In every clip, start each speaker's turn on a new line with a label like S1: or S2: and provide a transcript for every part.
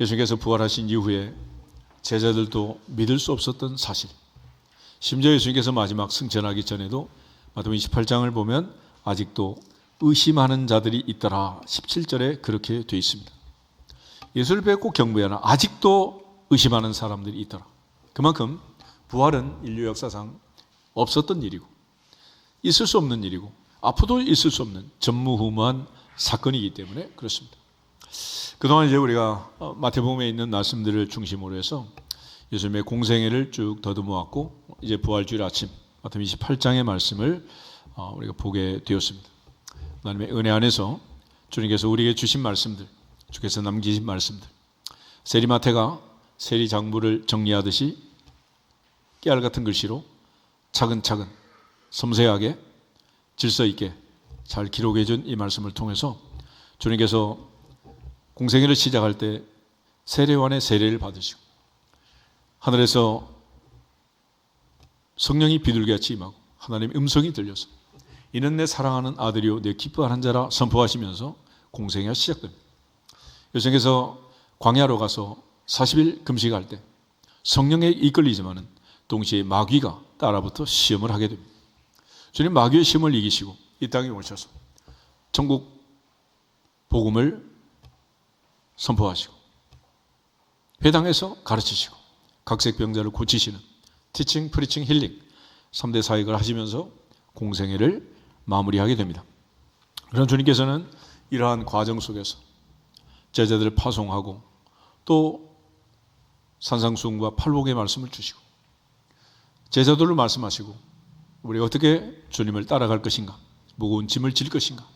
S1: 예수님께서 부활하신 이후에 제자들도 믿을 수 없었던 사실, 심지어 예수님께서 마지막 승천하기 전에도 마태복음 28장을 보면 아직도 의심하는 자들이 있더라. 17절에 그렇게 되어 있습니다. 예수를 뵙고 경배하나 아직도 의심하는 사람들이 있더라. 그만큼 부활은 인류 역사상 없었던 일이고 있을 수 없는 일이고 앞으로도 있을 수 없는 전무후무한 사건이기 때문에 그렇습니다. 그동안 이제 우리가 마태복음에 있는 말씀들을 중심으로 해서 예수님의 공생애를 쭉 더듬어 왔고, 이제 부활주일 아침 마태복음 28장의 말씀을 우리가 보게 되었습니다. 하나님의 은혜 안에서 주님께서 우리에게 주신 말씀들, 주께서 남기신 말씀들, 세리마태가 세리장부를 정리하듯이 깨알 같은 글씨로 차근차근 섬세하게 질서 있게 잘 기록해 준 이 말씀을 통해서 주님께서 공생애를 시작할 때 세례요한의 세례를 받으시고 하늘에서 성령이 비둘기같이 임하고 하나님의 음성이 들려서 이는 내 사랑하는 아들이요 내 기뻐하는 자라 선포하시면서 공생애가 시작됩니다. 예수님께서 광야로 가서 40일 금식할 때 성령에 이끌리지만은 동시에 마귀가 따라붙어 시험을 하게 됩니다. 주님 마귀의 시험을 이기시고 이 땅에 오셔서 천국 복음을 선포하시고 회당에서 가르치시고 각색 병자를 고치시는 티칭, 프리칭, 힐링 3대 사역을 하시면서 공생애를 마무리하게 됩니다. 그런 주님께서는 이러한 과정 속에서 제자들을 파송하고 또 산상수훈과 팔복의 말씀을 주시고 제자들을 말씀하시고 우리가 어떻게 주님을 따라갈 것인가, 무거운 짐을 질 것인가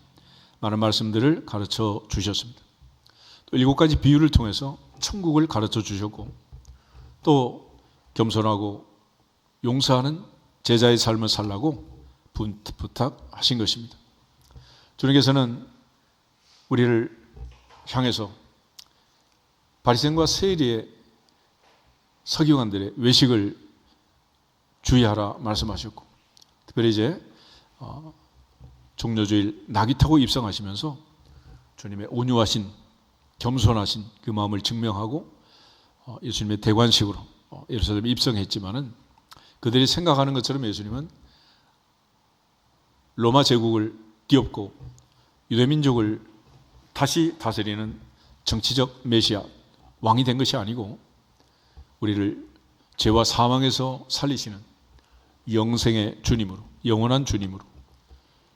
S1: 많은 말씀들을 가르쳐 주셨습니다. 또 7가지 비유를 통해서 천국을 가르쳐 주셨고 또 겸손하고 용서하는 제자의 삶을 살라고 부탁하신 것입니다. 주님께서는 우리를 향해서 바리새인과 세리의 서기관들의 외식을 주의하라 말씀하셨고 특별히 이제 종려주일 낙이 타고 입성하시면서 주님의 온유하신 겸손하신 그 마음을 증명하고 예수님의 대관식으로 예루살렘에 입성했지만은 그들이 생각하는 것처럼 예수님은 로마 제국을 뒤엎고 유대민족을 다시 다스리는 정치적 메시아 왕이 된 것이 아니고 우리를 죄와 사망에서 살리시는 영생의 주님으로, 영원한 주님으로,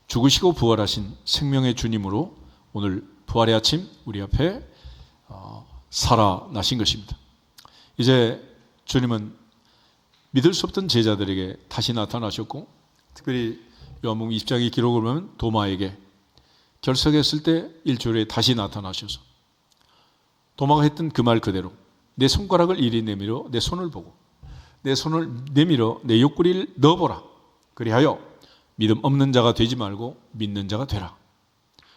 S1: 죽으시고 부활하신 생명의 주님으로 오늘 부활의 아침 우리 앞에 살아나신 것입니다. 이제 주님은 믿을 수 없던 제자들에게 다시 나타나셨고 특별히 요한복음 20장의 기록을 보면 도마에게 결석했을 때 일주일에 다시 나타나셔서 도마가 했던 그 말 그대로 내 손가락을 이리 내밀어 내 손을 보고 내 손을 내밀어 내 옆구리를 넣어보라. 그리하여 믿음 없는 자가 되지 말고 믿는 자가 되라.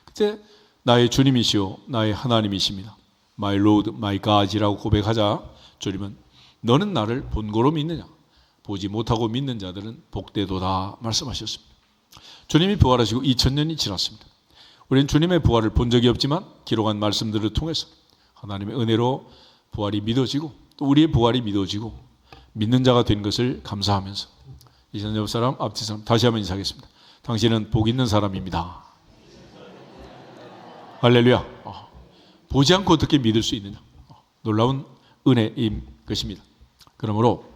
S1: 그때 나의 주님이시오 나의 하나님이십니다. My Lord, My God이라고 고백하자 주님은 너는 나를 본고로 믿느냐? 보지 못하고 믿는 자들은 복되도다 말씀하셨습니다. 주님이 부활하시고 2000년이 지났습니다. 우리는 주님의 부활을 본 적이 없지만 기록한 말씀들을 통해서 하나님의 은혜로 부활이 믿어지고 또 우리의 부활이 믿어지고 믿는 자가 된 것을 감사하면서 이전 옆 사람 앞뒤 사람 다시 한번 인사하겠습니다. 당신은 복 있는 사람입니다. 할렐루야. 보지 않고 어떻게 믿을 수 있느냐. 놀라운 은혜인 것입니다. 그러므로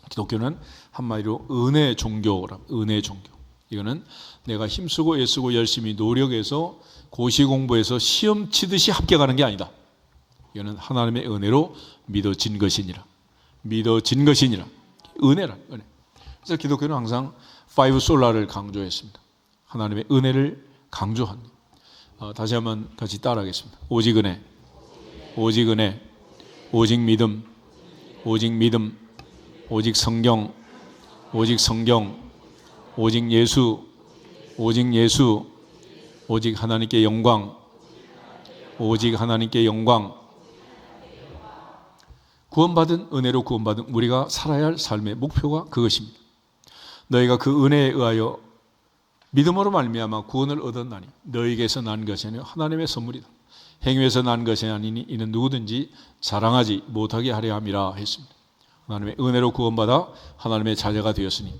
S1: 기독교는 한마디로 은혜 종교라. 은혜 종교. 이거는 내가 힘쓰고 애쓰고 열심히 노력해서 고시 공부해서 시험 치듯이 합격하는 게 아니다. 이거는 하나님의 은혜로 믿어진 것이니라. 믿어진 것이니라. 은혜라. 은혜. 그래서 기독교는 항상 파이브 솔라를 강조했습니다. 하나님의 은혜를 강조합니다. 다시 한번 같이 따라하겠습니다. 오직 은혜, 오직 은혜, 오직 믿음, 오직 믿음, 오직 성경, 오직 성경, 오직 예수, 오직 예수, 오직 하나님께 영광, 오직 하나님께 영광. 구원받은 은혜로 구원받은 우리가 살아야 할 삶의 목표가 그것입니다. 너희가 그 은혜에 의하여 믿음으로 말미암아 구원을 얻었나니 너희에게서 난 것이 아니요 하나님의 선물이다. 행위에서 난 것이 아니니 이는 누구든지 자랑하지 못하게 하려 함이라 했습니다. 하나님의 은혜로 구원받아 하나님의 자녀가 되었으니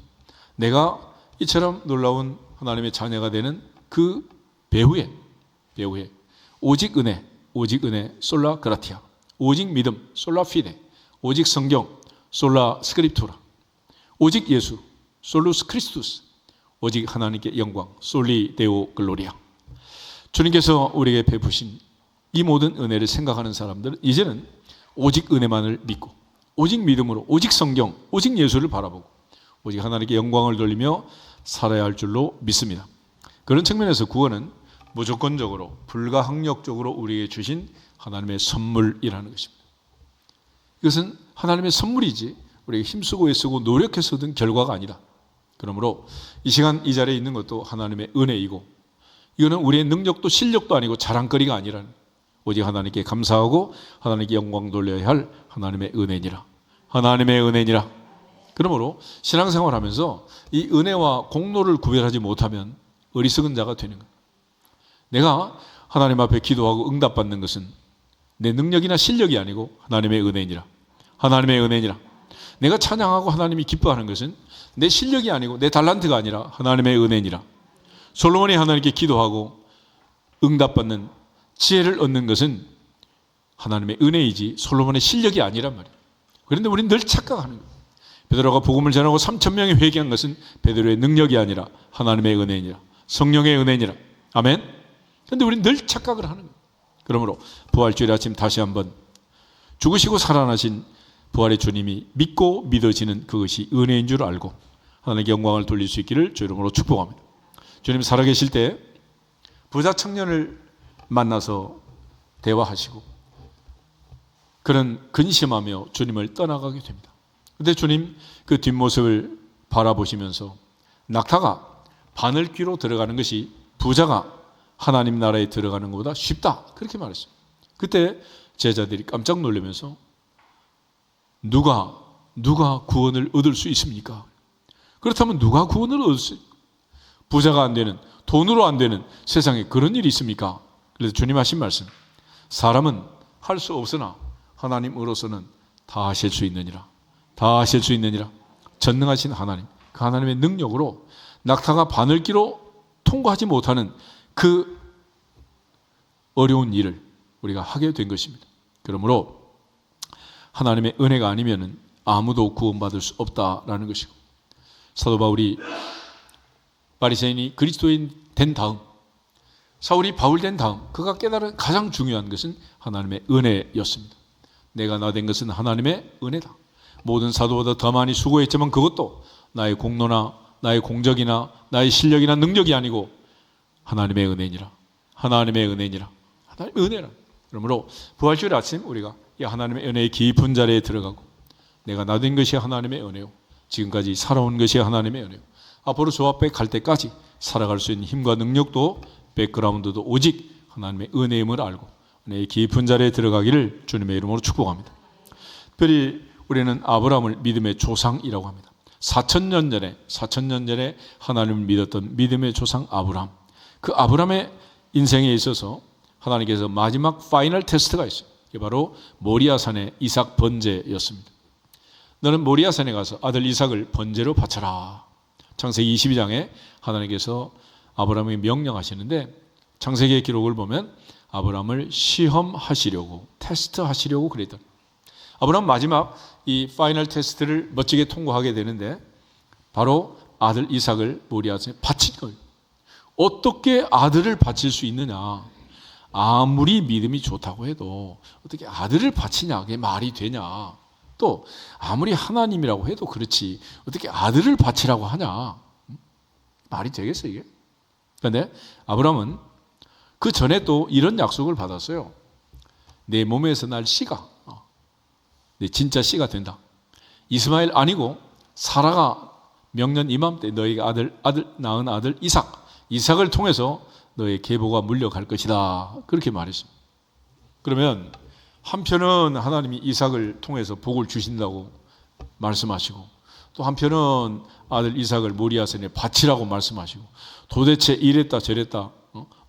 S1: 내가 이처럼 놀라운 하나님의 자녀가 되는 그 배후에 오직 은혜 솔라 그라티아, 오직 믿음 솔라 피데, 오직 성경 솔라 스크립투라, 오직 예수 솔루스 크리스투스, 오직 하나님께 영광 솔리 데오 글로리아. 주님께서 우리에게 베푸신 이 모든 은혜를 생각하는 사람들은 이제는 오직 은혜만을 믿고 오직 믿음으로 오직 성경 오직 예수를 바라보고 오직 하나님께 영광을 돌리며 살아야 할 줄로 믿습니다. 그런 측면에서 구원은 무조건적으로 불가항력적으로 우리에게 주신 하나님의 선물이라는 것입니다. 이것은 하나님의 선물이지 우리가 힘쓰고 애쓰고 노력해서 얻은 결과가 아니다. 그러므로 이 시간 이 자리에 있는 것도 하나님의 은혜이고 이거는 우리의 능력도 실력도 아니고 자랑거리가 아니라는, 오직 하나님께 감사하고 하나님께 영광 돌려야 할 하나님의 은혜니라. 하나님의 은혜니라. 그러므로 신앙생활 하면서 이 은혜와 공로를 구별하지 못하면 어리석은 자가 되는 거예요. 내가 하나님 앞에 기도하고 응답받는 것은 내 능력이나 실력이 아니고 하나님의 은혜니라. 하나님의 은혜니라. 내가 찬양하고 하나님이 기뻐하는 것은 내 실력이 아니고 내 달란트가 아니라 하나님의 은혜니라. 솔로몬이 하나님께 기도하고 응답받는 지혜를 얻는 것은 하나님의 은혜이지 솔로몬의 실력이 아니란 말이에요. 그런데 우리는 늘 착각하는 거예요. 베드로가 복음을 전하고 3,000명이 회개한 것은 베드로의 능력이 아니라 하나님의 은혜니라. 성령의 은혜니라. 아멘. 그런데 우리는 늘 착각을 하는 거예요. 그러므로 부활주일 아침 다시 한번 죽으시고 살아나신 부활의 주님이 믿고 믿어지는 그것이 은혜인 줄 알고 하나님께 영광을 돌릴 수 있기를 주 이름으로 축복합니다. 주님 살아계실 때 부자 청년을 만나서 대화하시고 그는 근심하며 주님을 떠나가게 됩니다. 그런데 주님 그 뒷모습을 바라보시면서 낙타가 바늘귀로 들어가는 것이 부자가 하나님 나라에 들어가는 것보다 쉽다, 그렇게 말했어요. 그때 제자들이 깜짝 놀라면서 누가 구원을 얻을 수 있습니까? 그렇다면 누가 구원을 얻을 수 있습니까? 부자가 안 되는, 돈으로 안 되는 세상에 그런 일이 있습니까? 그래서 주님 하신 말씀, 사람은 할 수 없으나 하나님으로서는 다 하실 수 있느니라. 다 하실 수 있느니라. 전능하신 하나님, 그 하나님의 능력으로 낙타가 바늘귀로 통과하지 못하는 그 어려운 일을 우리가 하게 된 것입니다. 그러므로 하나님의 은혜가 아니면 아무도 구원받을 수 없다라는 것이고, 사도 바울이 바리새인이 그리스도인 된 다음, 사울이 바울 된 다음 그가 깨달은 가장 중요한 것은 하나님의 은혜였습니다. 내가 나 된 것은 하나님의 은혜다. 모든 사도보다 더 많이 수고했지만 그것도 나의 공로나 나의 공적이나 나의 실력이나 능력이 아니고 하나님의 은혜니라. 하나님의 은혜니라. 하나님의 은혜라. 그러므로 부활주일 아침 우리가 이 하나님의 은혜의 깊은 자리에 들어가고 내가 나 된 것이 하나님의 은혜요, 지금까지 살아온 것이 하나님의 은혜요, 앞으로 저 앞에 갈 때까지 살아갈 수 있는 힘과 능력도 백그라운드도 오직 하나님의 은혜임을 알고 은혜의 깊은 자리에 들어가기를 주님의 이름으로 축복합니다. 특별히 우리는 아브라함을 믿음의 조상이라고 합니다. 4,000년 전에 하나님을 믿었던 믿음의 조상 아브라함. 그 아브라함의 인생에 있어서 하나님께서 마지막 파이널 테스트가 있어요. 이게 바로 모리아산의 이삭 번제였습니다. 너는 모리아산에 가서 아들 이삭을 번제로 바쳐라. 창세기 22장에 하나님께서 아브라함에게 명령하시는데, 창세기의 기록을 보면 아브라함을 시험하시려고, 테스트하시려고 그랬던, 아브라함 마지막 이 파이널 테스트를 멋지게 통과하게 되는데 바로 아들 이삭을 모리아산에 바친 거예요. 어떻게 아들을 바칠 수 있느냐? 아무리 믿음이 좋다고 해도 어떻게 아들을 바치냐? 그게 말이 되냐? 또 아무리 하나님이라고 해도 그렇지 어떻게 아들을 바치라고 하냐? 말이 되겠어 이게? 그런데 아브라함은 그 전에 또 이런 약속을 받았어요. 내 몸에서 날 씨가, 내 진짜 씨가 된다. 이스마엘 아니고 사라가 명년 이맘때 너희가 낳은 아들 이삭을 통해서 너의 계보가 물려갈 것이다. 그렇게 말했습니다. 그러면 한편은 하나님이 이삭을 통해서 복을 주신다고 말씀하시고, 또 한편은 아들 이삭을 모리아산에 바치라고 말씀하시고, 도대체 이랬다 저랬다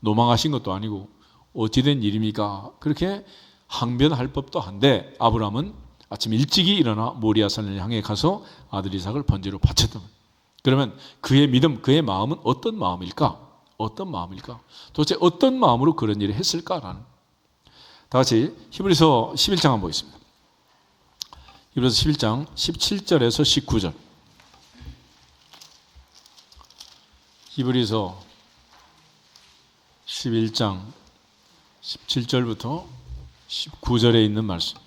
S1: 노망하신 것도 아니고 어찌된 일입니까? 그렇게 항변할 법도 한데 아브라함은 아침 일찍이 일어나 모리아산을 향해 가서 아들 이삭을 번제로 바쳤던 거예요. 그러면 그의 믿음, 그의 마음은 어떤 마음일까? 어떤 마음일까? 도대체 어떤 마음으로 그런 일을 했을까라는. 다 같이 히브리서 11장 한번 보겠습니다. 히브리서 11장 17절에서 19절. 히브리서 11장 17절부터 19절에 있는 말씀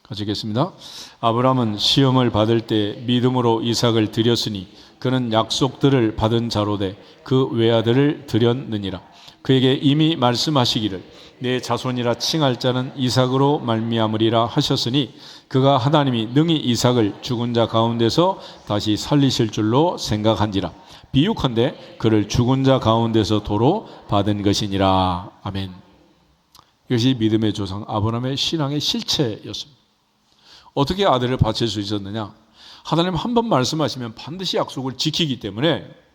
S1: 같이 읽겠습니다. 아브라함은 시험을 받을 때 믿음으로 이삭을 드렸으니 그는 약속들을 받은 자로 돼 그 외아들을 드렸느니라. 그에게 이미 말씀하시기를 내 자손이라 칭할 자는 이삭으로 말미암으리라 하셨으니 그가 하나님이 능히 이삭을 죽은 자 가운데서 다시 살리실 줄로 생각한지라. 비유컨대 그를 죽은 자 가운데서 도로 받은 것이니라. 아멘. 이것이 믿음의 조상 아브라함의 신앙의 실체였습니다. 어떻게 아들을 바칠 수 있었느냐? 하나님 한 번 말씀하시면 반드시 약속을 지키기 때문에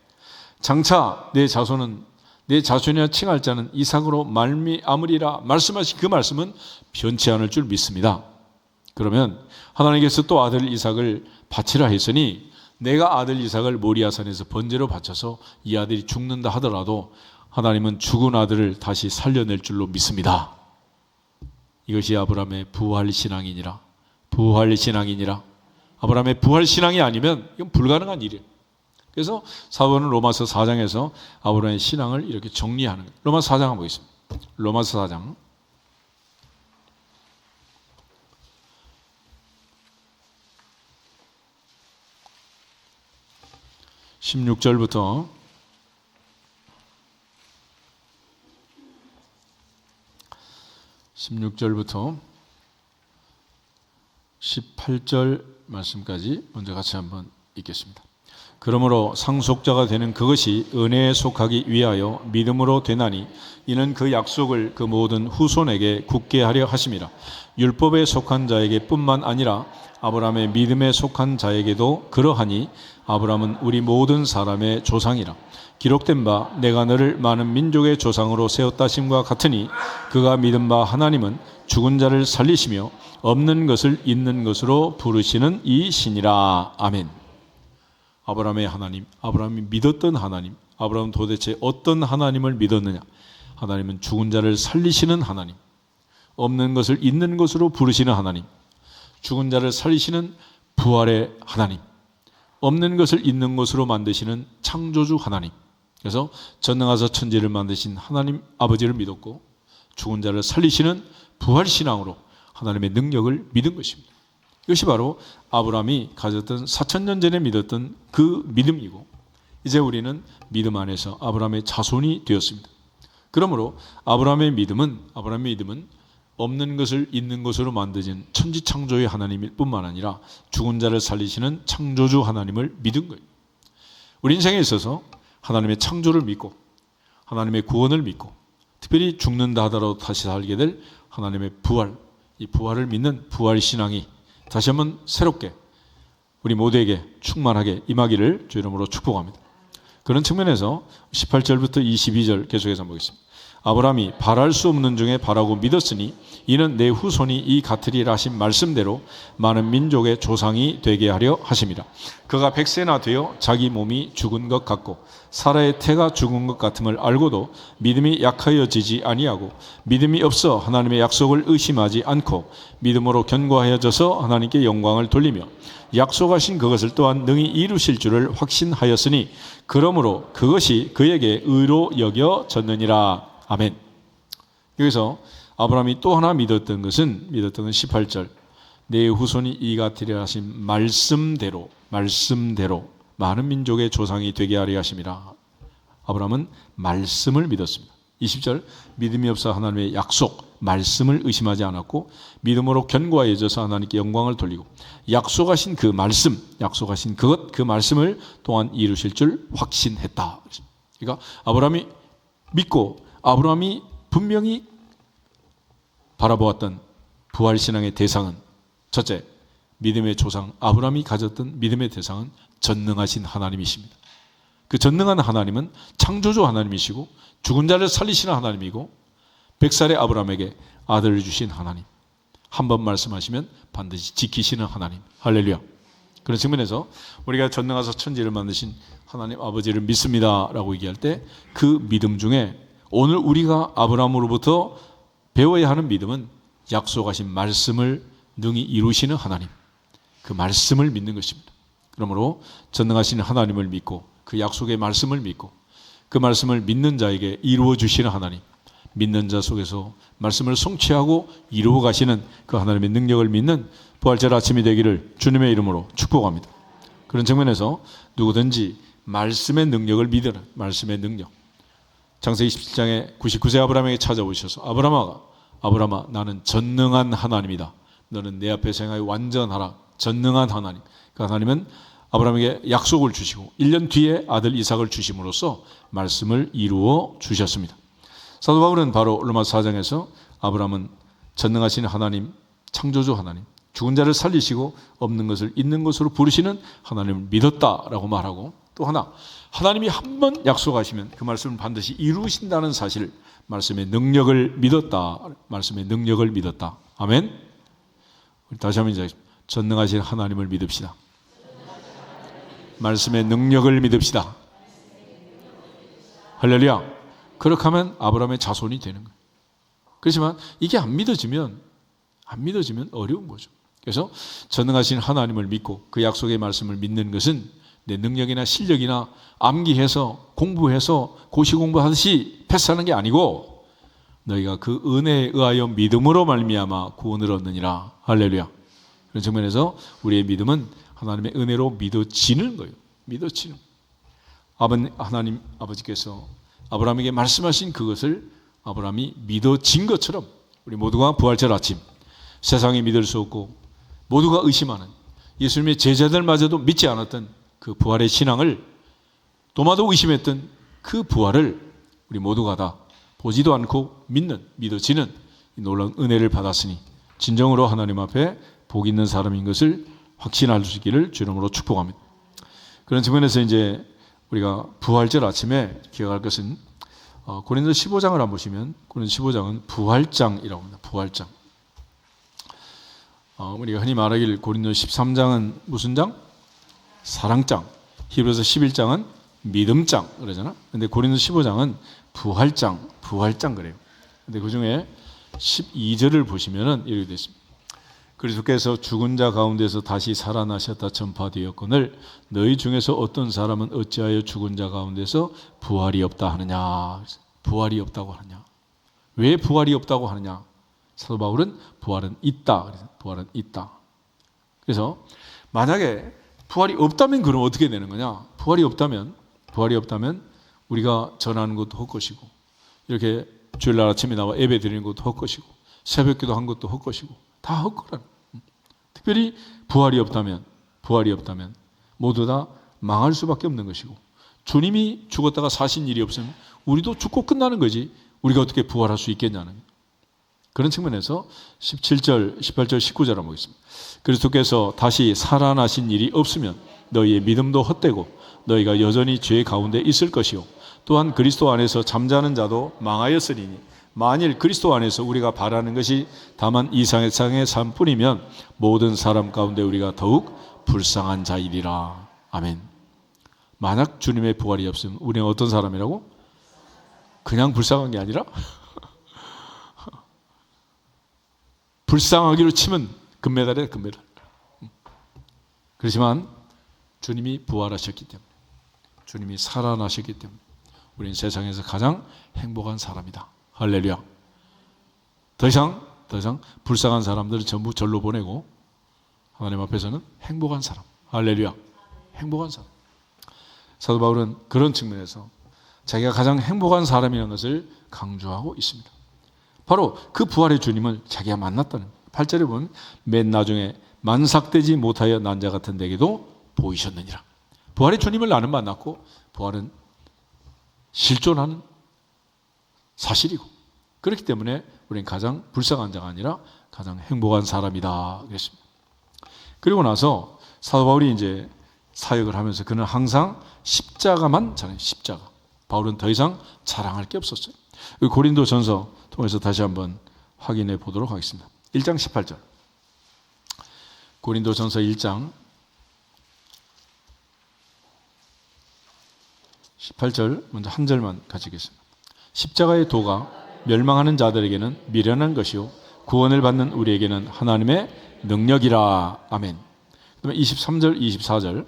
S1: 장차 내 자손은 내 자손이라 칭할 자는 이삭으로 말미암으리라 말씀하신 그 말씀은 변치 않을 줄 믿습니다. 그러면 하나님께서 또 아들 이삭을 바치라 했으니 내가 아들 이삭을 모리아산에서 번제로 바쳐서 이 아들이 죽는다 하더라도 하나님은 죽은 아들을 다시 살려낼 줄로 믿습니다. 이것이 아브라함의 부활신앙이니라. 부활신앙이니라. 아브라함의 부활신앙이 아니면 이건 불가능한 일이에요. 그래서 사도는 로마서 4장에서 아브라함의 신앙을 이렇게 정리하는 거예요. 로마서 4장 한번 보겠습니다. 로마서 4장 16절부터 18절 말씀까지 먼저 같이 한번 읽겠습니다. 그러므로 상속자가 되는 그것이 은혜에 속하기 위하여 믿음으로 되나니 이는 그 약속을 그 모든 후손에게 굳게 하려 하심이라. 율법에 속한 자에게 뿐만 아니라 아브라함의 믿음에 속한 자에게도 그러하니 아브라함은 우리 모든 사람의 조상이라. 기록된 바 내가 너를 많은 민족의 조상으로 세웠다 하심과 같으니 그가 믿은 바 하나님은 죽은 자를 살리시며 없는 것을 있는 것으로 부르시는 이 신이라. 아멘. 아브라함의 하나님, 아브라함이 믿었던 하나님, 아브라함은 도대체 어떤 하나님을 믿었느냐? 하나님은 죽은 자를 살리시는 하나님, 없는 것을 있는 것으로 부르시는 하나님, 죽은 자를 살리시는 부활의 하나님, 없는 것을 있는 것으로 만드시는 창조주 하나님. 그래서 전능하사 천지를 만드신 하나님 아버지를 믿었고 죽은 자를 살리시는 부활신앙으로 하나님의 능력을 믿은 것입니다. 이것이 바로 아브라함이 가졌던 4000년 전에 믿었던 그 믿음이고 이제 우리는 믿음 안에서 아브라함의 자손이 되었습니다. 그러므로 아브라함의 믿음은 없는 것을 있는 것으로 만드신 천지창조의 하나님일 뿐만 아니라 죽은 자를 살리시는 창조주 하나님을 믿은 거예요. 우리 인생에 있어서 하나님의 창조를 믿고 하나님의 구원을 믿고 특별히 죽는다 하더라도 다시 살게 될 하나님의 부활, 이 부활을 믿는 부활신앙이 다시 한번 새롭게 우리 모두에게 충만하게 임하기를 주 이름으로 축복합니다. 그런 측면에서 18절부터 22절 계속해서 보겠습니다. 아브라함이 바랄 수 없는 중에 바라고 믿었으니 이는 내 후손이 이 같으리라 하신 말씀대로 많은 민족의 조상이 되게 하려 하심이라. 그가 100세나 되어 자기 몸이 죽은 것 같고 사라의 태가 죽은 것 같음을 알고도 믿음이 약하여지지 아니하고 믿음이 없어 하나님의 약속을 의심하지 않고 믿음으로 견고하여져서 하나님께 영광을 돌리며 약속하신 그것을 또한 능히 이루실 줄을 확신하였으니 그러므로 그것이 그에게 의로 여겨졌느니라. 아멘. 여기서 아브라함이 또 하나 믿었던 것은 18절 내 후손이 이 같으리라 하신 말씀대로 많은 민족의 조상이 되게 하려 하심이라. 아브라함은 말씀을 믿었습니다. 20절 믿음이 없어 하나님의 약속 말씀을 의심하지 않았고 믿음으로 견고해져서 하나님께 영광을 돌리고 약속하신 그 말씀 약속하신 그 말씀을 또한 이루실 줄 확신했다. 그러니까 아브라함이 믿고 아브라함이 분명히 바라보았던 부활신앙의 대상은 첫째, 믿음의 조상 아브라함이 가졌던 믿음의 대상은 전능하신 하나님이십니다. 그 전능한 하나님은 창조주 하나님이시고 죽은 자를 살리시는 하나님이고 100살의 아브라함에게 아들을 주신 하나님, 한 번 말씀하시면 반드시 지키시는 하나님. 할렐루야. 그런 측면에서 우리가 전능하사 천지를 만드신 하나님 아버지를 믿습니다 라고 얘기할 때 그 믿음 중에 오늘 우리가 아브라함으로부터 배워야 하는 믿음은 약속하신 말씀을 능히 이루시는 하나님, 그 말씀을 믿는 것입니다. 그러므로 전능하신 하나님을 믿고 그 약속의 말씀을 믿고 그 말씀을 믿는 자에게 이루어 주시는 하나님, 믿는 자 속에서 말씀을 성취하고 이루어 가시는 그 하나님의 능력을 믿는 부활절 아침이 되기를 주님의 이름으로 축복합니다. 그런 측면에서 누구든지 말씀의 능력을 믿으라. 말씀의 능력. 창세기 27장에 99세 아브라함에게 찾아오셔서 아브라함아 나는 전능한 하나님이다. 너는 내 앞에 생하여 완전하라. 전능한 하나님. 그 하나님은 아브라함에게 약속을 주시고 1년 뒤에 아들 이삭을 주심으로써 말씀을 이루어 주셨습니다. 사도 바울은 바로 로마서 4장에서 아브라함은 전능하신 하나님, 창조주 하나님, 죽은 자를 살리시고 없는 것을 있는 것으로 부르시는 하나님을 믿었다라고 말하고, 또 하나 하나님이 한 번 약속하시면 그 말씀을 반드시 이루신다는 사실, 말씀의 능력을 믿었다. 말씀의 능력을 믿었다. 아멘. 다시 한번 인사하겠습니다. 전능하신 하나님을 믿읍시다. 말씀의 능력을 믿읍시다. 할렐루야. 그렇게 하면 아브라함의 자손이 되는 거예요. 그렇지만 이게 안 믿어지면 어려운 거죠. 그래서 전능하신 하나님을 믿고 그 약속의 말씀을 믿는 것은 내 능력이나 실력이나 암기해서 공부해서 고시 공부하듯이 패스하는 게 아니고 너희가 그 은혜에 의하여 믿음으로 말미암아 구원을 얻느니라. 할렐루야. 그런 측면에서 우리의 믿음은 하나님의 은혜로 믿어지는 거예요. 믿어지는. 하나님 아버지께서 아브라함에게 말씀하신 그것을 아브라함이 믿어진 것처럼 우리 모두가 부활절 아침 세상이 믿을 수 없고 모두가 의심하는 예수님의 제자들마저도 믿지 않았던 그 부활의 신앙을 도마도 의심했던 그 부활을 우리 모두가 다 보지도 않고 믿어지는 놀라운 은혜를 받았으니 진정으로 하나님 앞에 복 있는 사람인 것을 확신할 수 있기를 주 이름으로 축복합니다. 그런 측면에서 이제 우리가 부활절 아침에 기억할 것은 고린도 15장을 한번 보시면 고린도 15장은 부활장이라고 합니다. 부활장. 우리가 흔히 말하길 고린도 13장은 무슨 장? 사랑장. 히브리서 11장은 믿음장 그러잖아. 근데 고린도 15장은 부활장 그래요. 근데 그 중에 12절을 보시면은 이렇게 되어 있습니다. 그리스도께서 죽은 자 가운데서 다시 살아나셨다 전파되었거늘 너희 중에서 어떤 사람은 어찌하여 죽은 자 가운데서 부활이 없다 하느냐. 부활이 없다고 하느냐. 왜 부활이 없다고 하느냐. 사도 바울은 부활은 있다. 그래서 부활은 있다. 그래서 만약에 부활이 없다면 그럼 어떻게 되는 거냐. 부활이 없다면 우리가 전하는 것도 헛것이고 이렇게 주일날 아침에 나와 예배 드리는 것도 헛것이고 새벽기도 한 것도 헛것이고 다 헛거라는. 특별히 부활이 없다면 모두 다 망할 수밖에 없는 것이고 주님이 죽었다가 사신 일이 없으면 우리도 죽고 끝나는 거지 우리가 어떻게 부활할 수 있겠냐는 그런 측면에서 17절, 18절, 19절 한번 보겠습니다. 그리스도께서 다시 살아나신 일이 없으면 너희의 믿음도 헛되고 너희가 여전히 죄 가운데 있을 것이요 또한 그리스도 안에서 잠자는 자도 망하였으리니 만일 그리스도 안에서 우리가 바라는 것이 다만 이 세상의 삶뿐이면 모든 사람 가운데 우리가 더욱 불쌍한 자이리라. 아멘. 만약 주님의 부활이 없으면 우리는 어떤 사람이라고? 그냥 불쌍한 게 아니라 불쌍하기로 치면 금메달이야 금메달. 그렇지만 주님이 부활하셨기 때문에 주님이 살아나셨기 때문에 우리는 세상에서 가장 행복한 사람이다. 할렐루야. 더 이상 불쌍한 사람들을 전부 절로 보내고 하나님 앞에서는 행복한 사람. 할렐루야. 행복한 사람. 사도 바울은 그런 측면에서 자기가 가장 행복한 사람이라는 것을 강조하고 있습니다. 바로 그 부활의 주님을 자기가 만났다는 거예요. 8절에 보면 맨 나중에 만삭되지 못하여 난 자 같은 데게도 보이셨느니라. 부활의 주님을 나는 만났고 부활은 실존하는 사실이고 그렇기 때문에 우리는 가장 불쌍한 자가 아니라 가장 행복한 사람이다 그랬습니다. 그리고 나서 사도 바울이 이제 사역을 하면서 그는 항상 십자가만 전해요. 십자가. 바울은 더 이상 자랑할 게 없었어요. 고린도전서 통해서 다시 한번 확인해 보도록 하겠습니다. 1장 18절. 고린도전서 1장 18절 먼저 한 절만 가지겠습니다. 십자가의 도가 멸망하는 자들에게는 미련한 것이요 구원을 받는 우리에게는 하나님의 능력이라. 아멘. 그다음에 23절 24절.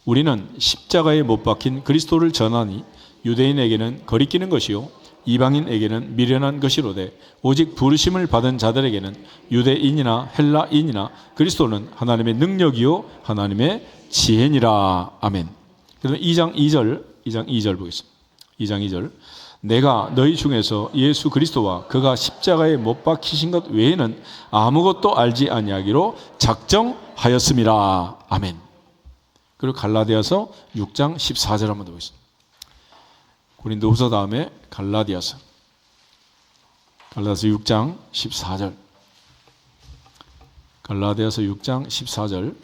S1: 우리는 십자가에 못 박힌 그리스도를 전하니 유대인에게는 거리끼는 것이요 이방인에게는 미련한 것이로되 오직 부르심을 받은 자들에게는 유대인이나 헬라인이나 그리스도는 하나님의 능력이요 하나님의 지혜니라. 아멘. 그다음에 2장 2절 보겠습니다. 2장 2절. 내가 너희 중에서 예수 그리스도와 그가 십자가에 못 박히신 것 외에는 아무것도 알지 아니하기로 작정하였음이라. 아멘. 그리고 갈라디아서 6장 14절 한번 더 보겠습니다. 고린도후서 다음에 갈라디아서 6장 14절. 갈라디아서 6장 14절.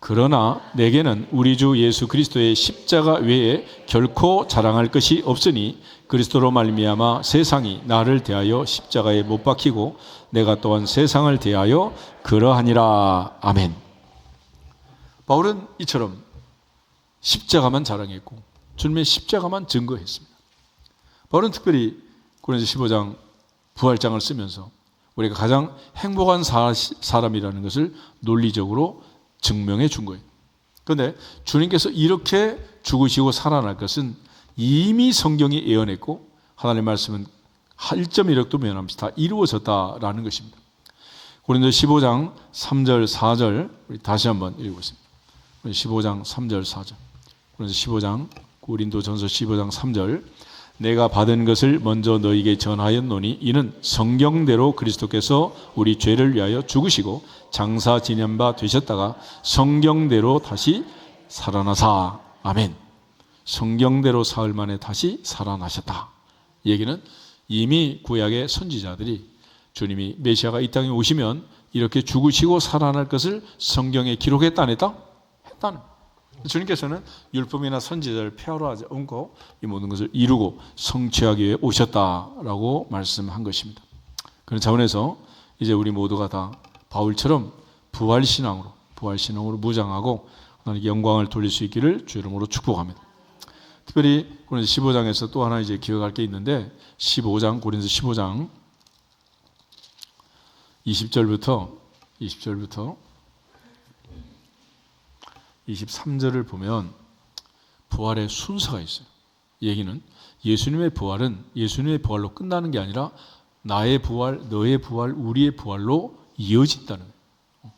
S1: 그러나 내게는 우리 주 예수 그리스도의 십자가 외에 결코 자랑할 것이 없으니 그리스도로 말미암아 세상이 나를 대하여 십자가에 못 박히고 내가 또한 세상을 대하여 그러하니라. 아멘. 바울은 이처럼 십자가만 자랑했고 주님의 십자가만 증거했습니다. 바울은 특별히 고린도서 15장 부활장을 쓰면서 우리가 가장 행복한 사람이라는 것을 논리적으로 증명해 준 거예요. 그런데 주님께서 이렇게 죽으시고 살아날 것은 이미 성경이 예언했고 하나님의 말씀은 1.1억도 면함없이 다 이루어졌다라는 것입니다. 고린도서 15장 3절 4절 우리 다시 한번 읽어보겠습니다. 15장 3절 4절. 고린도전서 15장 3절. 내가 받은 것을 먼저 너희에게 전하였노니 이는 성경대로 그리스도께서 우리 죄를 위하여 죽으시고 장사 지낸 바 되셨다가 성경대로 다시 살아나사. 아멘. 성경대로 사흘 만에 다시 살아나셨다. 이 얘기는 이미 구약의 선지자들이 주님이 메시아가 이 땅에 오시면 이렇게 죽으시고 살아날 것을 성경에 기록했다 안 했다? 했다는. 주님께서는 율법이나 선지자를 폐하러 하지 않고 이 모든 것을 이루고 성취하기 위해 오셨다라고 말씀한 것입니다. 그런 차원에서 이제 우리 모두가 다 바울처럼 부활신앙으로 무장하고 하나님께 영광을 돌릴 수 있기를 주 이름으로 축복합니다. 특별히 고린도서 15장에서 또 하나 이제 기억할 게 있는데 고린도서 15장 20절부터 23절을 보면 부활의 순서가 있어요. 이 얘기는 예수님의 부활로 끝나는 게 아니라 나의 부활, 너의 부활, 우리의 부활로 이어진다는 거예요.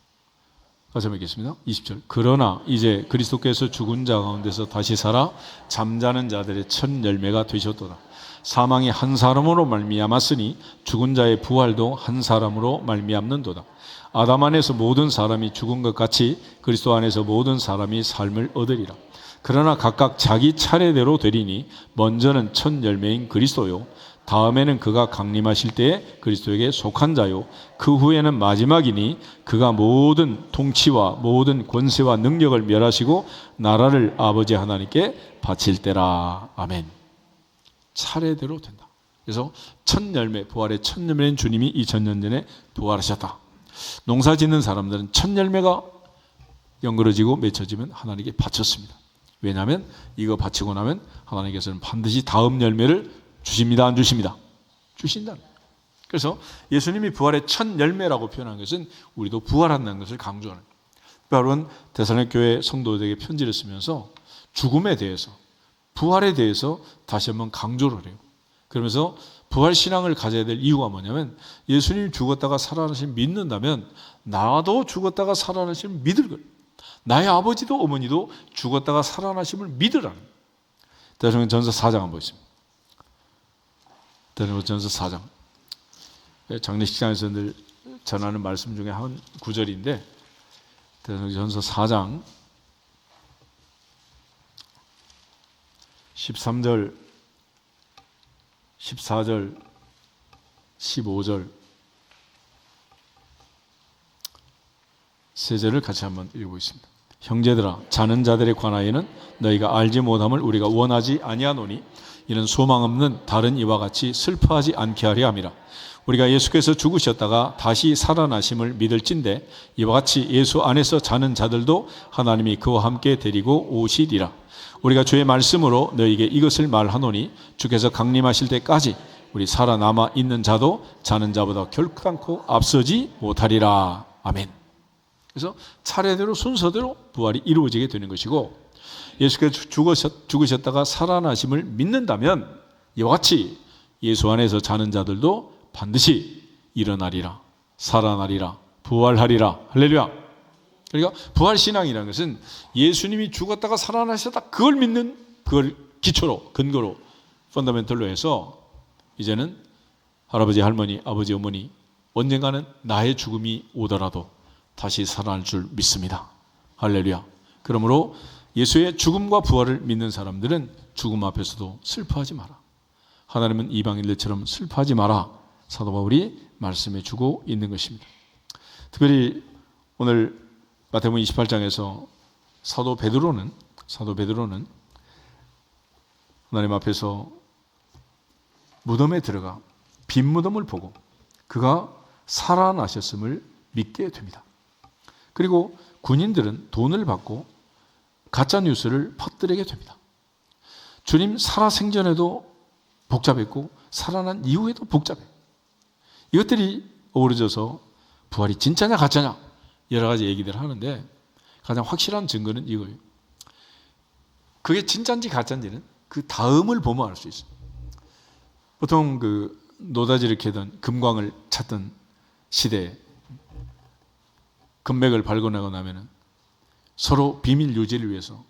S1: 다시 한번 읽겠습니다. 20절. 그러나 이제 그리스도께서 죽은 자 가운데서 다시 살아 잠자는 자들의 첫 열매가 되셨도다. 사망이 한 사람으로 말미암았으니 죽은 자의 부활도 한 사람으로 말미암는도다. 아담 안에서 모든 사람이 죽은 것 같이 그리스도 안에서 모든 사람이 삶을 얻으리라. 그러나 각각 자기 차례대로 되리니 먼저는 첫 열매인 그리스도요 다음에는 그가 강림하실 때에 그리스도에게 속한 자요 그 후에는 마지막이니 그가 모든 통치와 모든 권세와 능력을 멸하시고 나라를 아버지 하나님께 바칠 때라. 아멘. 차례대로 된다. 그래서 첫 열매, 부활의 첫 열매인 주님이 2000년 전에 부활하셨다. 농사 짓는 사람들은 첫 열매가 연그러지고 맺혀지면 하나님께 바쳤습니다. 왜냐하면 이거 바치고 나면 하나님께서는 반드시 다음 열매를 주십니다. 안 주십니다? 주신다. 그래서 예수님이 부활의 첫 열매라고 표현한 것은 우리도 부활한다는 것을 강조하는 거예요. 바울은 데살로니가 교회 성도들에게 편지를 쓰면서 죽음에 대해서 부활에 대해서 다시 한번 강조를 해요. 그러면서 부활신앙을 가져야 될 이유가 뭐냐면 예수님이 죽었다가 살아나신 믿는다면 나도 죽었다가 살아나심을 믿을 거예요. 나의 아버지도 어머니도 죽었다가 살아나심을 믿으라는 거예요. 데살로니가전서 4장 한번 보겠습니다. 데살로니가전서 4장. 장례식장에서 늘 전하는 말씀 중에 한 구절인데 데살로니가전서 4장 13절 14절 15절 세 절을 같이 한번 읽어보겠습니다. 형제들아 자는 자들에 관하여는 너희가 알지 못함을 우리가 원하지 아니하노니 이는 소망 없는 다른 이와 같이 슬퍼하지 않게 하려 함이라. 우리가 예수께서 죽으셨다가 다시 살아나심을 믿을진대 이와 같이 예수 안에서 자는 자들도 하나님이 그와 함께 데리고 오시리라. 우리가 주의 말씀으로 너희에게 이것을 말하노니 주께서 강림하실 때까지 우리 살아남아 있는 자도 자는 자보다 결단코 앞서지 못하리라. 아멘. 그래서 차례대로 순서대로 부활이 이루어지게 되는 것이고, 예수께서 죽으셨다가 살아나심을 믿는다면 이와 같이 예수 안에서 자는 자들도 반드시 일어나리라, 살아나리라, 부활하리라. 할렐루야. 그러니까 부활신앙이라는 것은 예수님이 죽었다가 살아나셨다, 그걸 믿는, 그걸 기초로, 근거로, 펀더멘털로 해서 이제는 할아버지, 할머니, 아버지, 어머니 언젠가는 나의 죽음이 오더라도 다시 살아날 줄 믿습니다. 할렐루야. 그러므로 예수의 죽음과 부활을 믿는 사람들은 죽음 앞에서도 슬퍼하지 마라. 하나님은 이방인들처럼 슬퍼하지 마라. 사도 바울이 말씀해 주고 있는 것입니다. 특별히 오늘 마태복음 28장에서 사도 베드로는 하나님 앞에서 무덤에 들어가 빈 무덤을 보고 그가 살아나셨음을 믿게 됩니다. 그리고 군인들은 돈을 받고 가짜 뉴스를 퍼뜨리게 됩니다. 주님 살아생전에도 복잡했고 살아난 이후에도 복잡해요. 이것들이 어우러져서 부활이 진짜냐 가짜냐 여러 가지 얘기들을 하는데, 가장 확실한 증거는 이거예요. 그게 진짜인지 가짜인지는 그 다음을 보면 알 수 있어요. 보통 그 노다지를 캐던 금광을 찾던 시대에 금맥을 발견하고 나면은 서로 비밀 유지를 위해서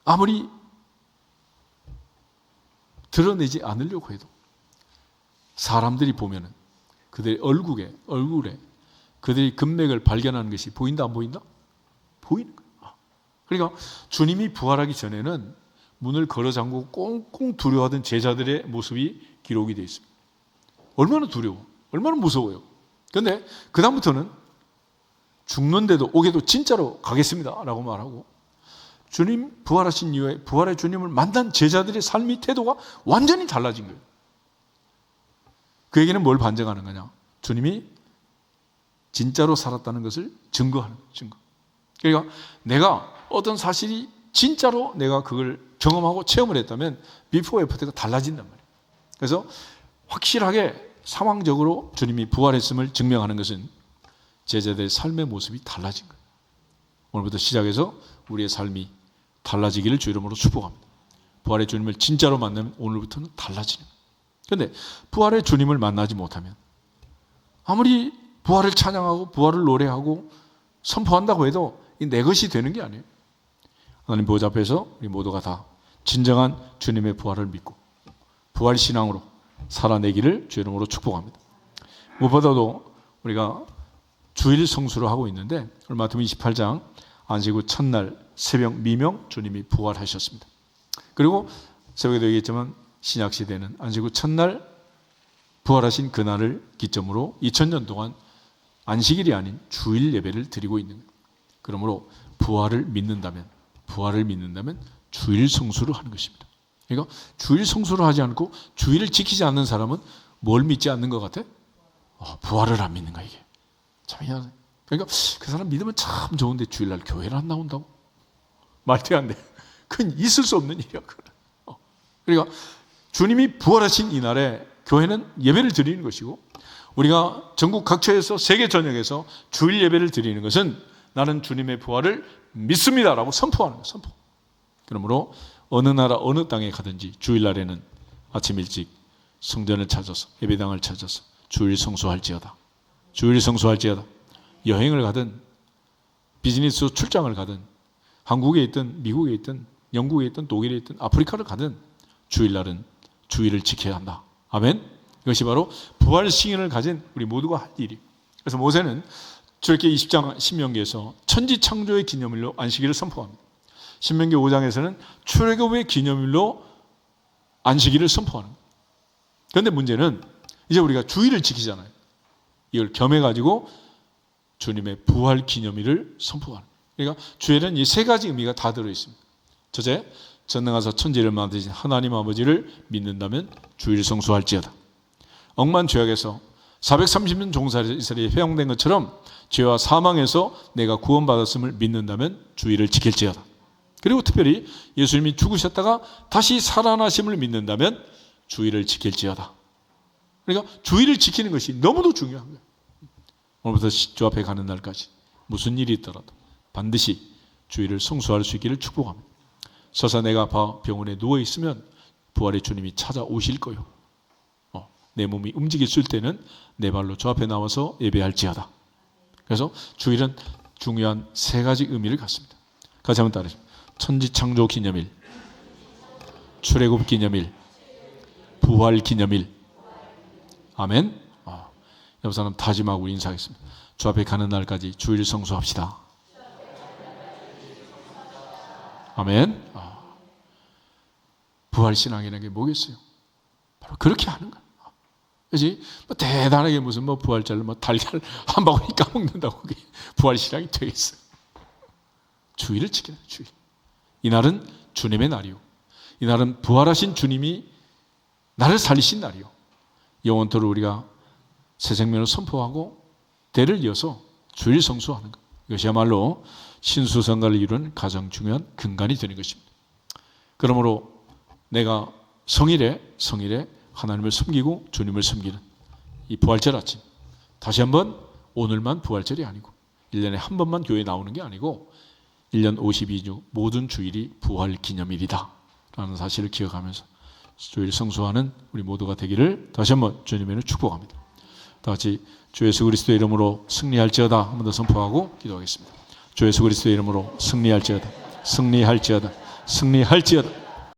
S1: 아무리 드러내지 않으려고 해도 사람들이 보면은 그들의 얼굴에 그들이 금맥을 발견하는 것이 보인다 안 보인다? 보이는 거예요. 그러니까 주님이 부활하기 전에는 문을 걸어 잠그고 꽁꽁 두려워하던 제자들의 모습이 기록이 되어 있습니다. 얼마나 두려워, 얼마나 무서워요. 그런데 그 다음부터는 죽는데도 오게도 진짜로 가겠습니다 라고 말하고, 주님 부활하신 이후에 부활의 주님을 만난 제자들의 삶의 태도가 완전히 달라진 거예요. 그 얘기는 뭘 반증하는 거냐? 주님이 진짜로 살았다는 것을 증거하는 증거. 그러니까 내가 어떤 사실이 진짜로 내가 그걸 경험하고 체험을 했다면 비포 애프터가 달라진단 말이에요. 그래서 확실하게 상황적으로 주님이 부활했음을 증명하는 것은 제자들의 삶의 모습이 달라진 거예요. 오늘부터 시작해서 우리의 삶이 달라지기를 주 이름으로 축복합니다. 부활의 주님을 진짜로 만나면 오늘부터는 달라지는 거예요. 그런데 부활의 주님을 만나지 못하면 아무리 부활을 찬양하고 부활을 노래하고 선포한다고 해도 내 것이 되는 게 아니에요. 하나님 보좌 앞에서 우리 모두가 다 진정한 주님의 부활을 믿고 부활 신앙으로 살아내기를 주 이름으로 축복합니다. 무엇보다도 우리가 주일 성수를 하고 있는데, 오늘 마태복음 28장 안식 후 첫날 새벽 미명 주님이 부활하셨습니다. 그리고 새벽에도 얘기했지만 신약시대는 안식 후 첫날 부활하신 그날을 기점으로 2000년 동안 안식일이 아닌 주일 예배를 드리고 있는 거예요. 그러므로 부활을 믿는다면 주일 성수를 하는 것입니다. 그러니까 주일 성수를 하지 않고 주일을 지키지 않는 사람은 뭘 믿지 않는 것 같아? 부활을 안 믿는 거야, 이게. 참 희한해. 그러니까 그 사람 믿으면 참 좋은데 주일날 교회를 안 나온다고? 말도 안 돼. 그건 있을 수 없는 일이야, 그건. 그러니까 주님이 부활하신 이날에 교회는 예배를 드리는 것이고, 우리가 전국 각처에서 세계 전역에서 주일 예배를 드리는 것은 나는 주님의 부활을 믿습니다라고 선포하는 거예요. 선포. 그러므로 어느 나라 어느 땅에 가든지 주일날에는 아침 일찍 성전을 찾아서 예배당을 찾아서 주일 성수할지어다. 여행을 가든 비즈니스 출장을 가든 한국에 있든 미국에 있든 영국에 있든 독일에 있든 아프리카를 가든 주일날은 주일을 지켜야 한다. 아멘. 이것이 바로 부활 신앙을 가진 우리 모두가 할 일이. 그래서 모세는 출애굽기 20장 신명기에서 천지 창조의 기념일로 안식일을 선포합니다. 신명기 5장에서는 출애굽의 기념일로 안식일을 선포하는 거예요. 그런데 문제는 이제 우리가 주일을 지키잖아요. 이걸 겸해가지고 주님의 부활 기념일을 선포하는 거예요. 그러니까 주일은 이 세 가지 의미가 다 들어있습니다. 첫째, 전능하사 천지를 만드신 하나님 아버지를 믿는다면 주일 성수할지어다. 억만 죄악에서 430년 종살이에 회용된 것처럼 죄와 사망에서 내가 구원받았음을 믿는다면 주일을 지킬지어다. 그리고 특별히 예수님이 죽으셨다가 다시 살아나심을 믿는다면 주일을 지킬지어다. 그러니까 주일을 지키는 것이 너무도 중요한 거예요. 오늘부터 주 앞에 가는 날까지 무슨 일이 있더라도 반드시 주일을 성수할 수 있기를 축복합니다. 설사 내가 병원에 누워있으면 부활의 주님이 찾아오실 거요. 내 몸이 움직일 때는 내 발로 주 앞에 나와서 예배할지어다. 그래서 주일은 중요한 세 가지 의미를 갖습니다. 같이 한번 따라해주세요. 천지창조 기념일, 출애굽 기념일, 부활 기념일. 아멘. 옆 사람 다짐하고 인사하겠습니다. 주 앞에 가는 날까지 주일 성수합시다. 아멘. 부활신앙이라는 게 뭐겠어요? 바로 그렇게 하는 거예요. 그렇지? 대단하게 무슨 부활절로 달걀 한 바구니 까먹는다고 그게 부활신앙이 되겠어요. 주일을 지켜야 돼요. 주일. 이날은 주님의 날이요. 이날은 부활하신 주님이 나를 살리신 날이요. 영원토록 우리가 새 생명을 선포하고 대를 이어서 주일 성수하는 것. 이것이야말로 신수성가를 이루는 가장 중요한 근간이 되는 것입니다. 그러므로 내가 성일에 하나님을 섬기고 주님을 섬기는 이 부활절 아침, 다시 한번 오늘만 부활절이 아니고 1년에 한 번만 교회에 나오는 게 아니고 1년 52주 모든 주일이 부활 기념일이다 라는 사실을 기억하면서 주일 성수하는 우리 모두가 되기를 다시 한번 주님의 축복합니다. 다 같이 주 예수 그리스도의 이름으로 승리할지어다 한 번 더 선포하고 기도하겠습니다. 주 예수 그리스도의 이름으로 승리할지어다, 승리할지어다, 승리할지어다.